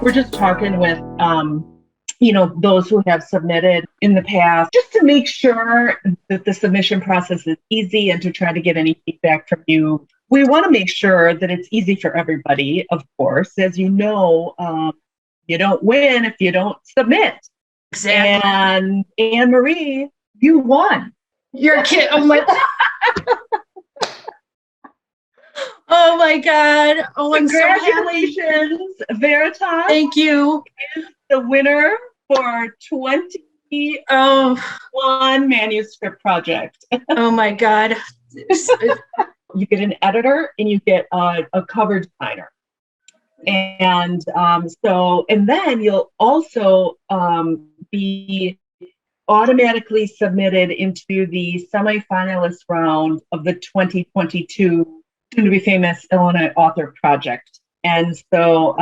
We're just talking with, those who have submitted in the past, just to make sure that the submission process is easy and to try to get any feedback from you. We want to make sure that it's easy for everybody, of course. As you know, you don't win if you don't submit. Exactly. And Anne Marie, you won. You're kidding. Oh my Oh my God. Oh, congratulations, I'm so happy. Veritas. Thank you. Is the winner for 21 Manuscript project. Oh my God. You get an editor and you get a cover designer. And then you'll also be automatically submitted into the semifinalist round of the 2022 soon to be famous Illinois Author Project. And so,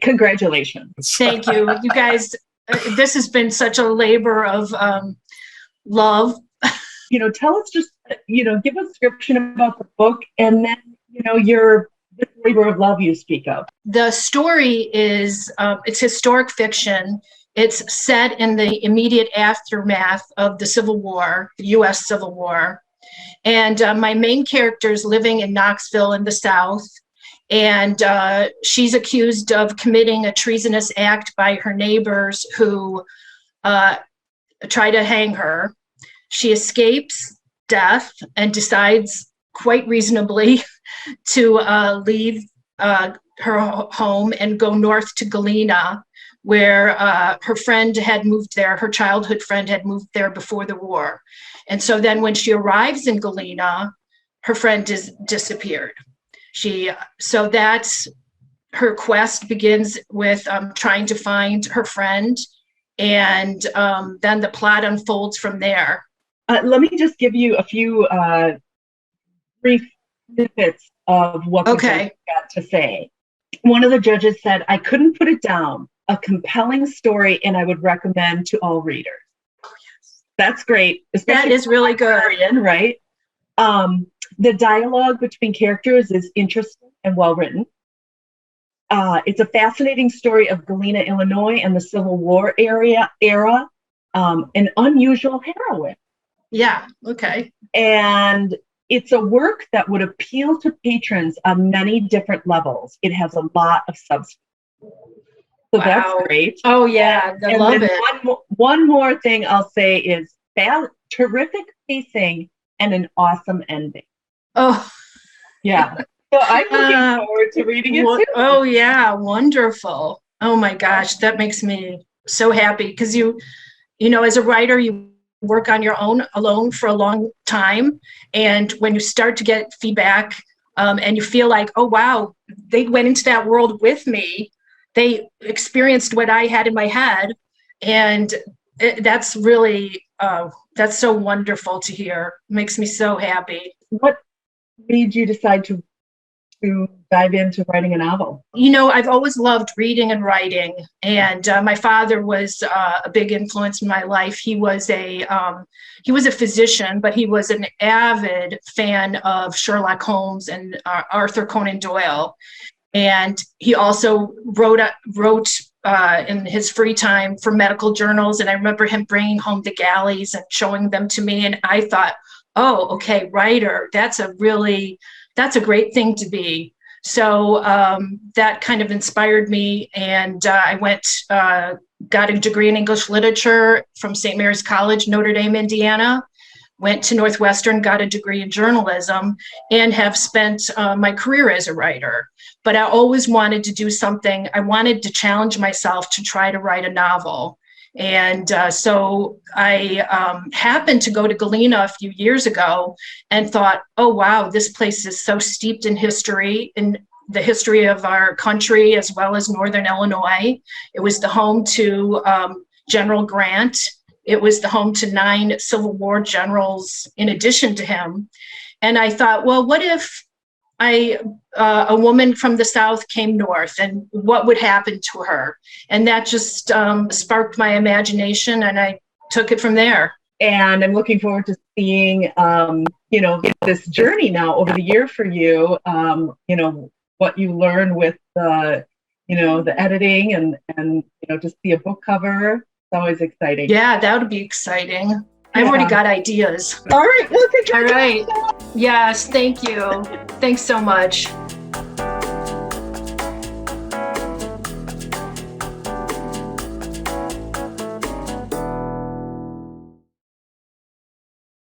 congratulations. Thank you. You guys, this has been such a labor of love. Tell us just, give a description about the book and then, your labor of love you speak of. The story is, it's historic fiction. It's set in the immediate aftermath of the Civil War, the U.S. Civil War. And my main character is living in Knoxville in the South. And she's accused of committing a treasonous act by her neighbors who try to hang her. She escapes death and decides quite reasonably to leave her home and go north to Galena, where her friend had moved there. Her childhood friend had moved there before the war. And so then when she arrives in Galena, her friend is disappeared. So that's her quest begins with trying to find her friend. And then the plot unfolds from there. Let me just give you a few brief snippets of what the judge got to say. One of the judges said, "I couldn't put it down. A compelling story, and I would recommend to all readers." Oh, yes. That's great. That is really good. Right? The dialogue between characters is interesting and well written. It's a fascinating story of Galena, Illinois, and the Civil War era. An unusual heroine. Yeah. Okay. And it's a work that would appeal to patrons on many different levels. It has a lot of substance. So that's great. Oh, yeah. I love it. One more thing I'll say is terrific pacing and an awesome ending. Oh, yeah. So I'm looking forward to reading it too. Oh, yeah. Wonderful. Oh, my gosh. That makes me so happy because as a writer, you work on your own alone for a long time. And when you start to get feedback and you feel like, oh, wow, they went into that world with me. They experienced what I had in my head. And that's really, that's so wonderful to hear. It makes me so happy. What made you decide to dive into writing a novel? I've always loved reading and writing. And my father was a big influence in my life. He was a physician, but he was an avid fan of Sherlock Holmes and Arthur Conan Doyle. And he also wrote in his free time for medical journals. And I remember him bringing home the galleys and showing them to me. And I thought, oh, okay, writer, that's a great thing to be. So that kind of inspired me. And I got a degree in English literature from St. Mary's College, Notre Dame, Indiana. Went to Northwestern, got a degree in journalism, and have spent my career as a writer. But I always wanted to do something. I wanted to challenge myself to try to write a novel. And so I happened to go to Galena a few years ago and thought, oh, wow, this place is so steeped in history, in the history of our country, as well as Northern Illinois. It was the home to General Grant. It was the home to 9 Civil War generals in addition to him. And I thought, well, what if a woman from the South came north, and what would happen to her? And that just sparked my imagination, and I took it from there. And I'm looking forward to seeing, this journey now over the year for you, what you learn with the editing and to see a book cover. It's always exciting. Yeah, that would be exciting. I've already got ideas. All right. Well, all right. Yes, thank you. Thanks so much.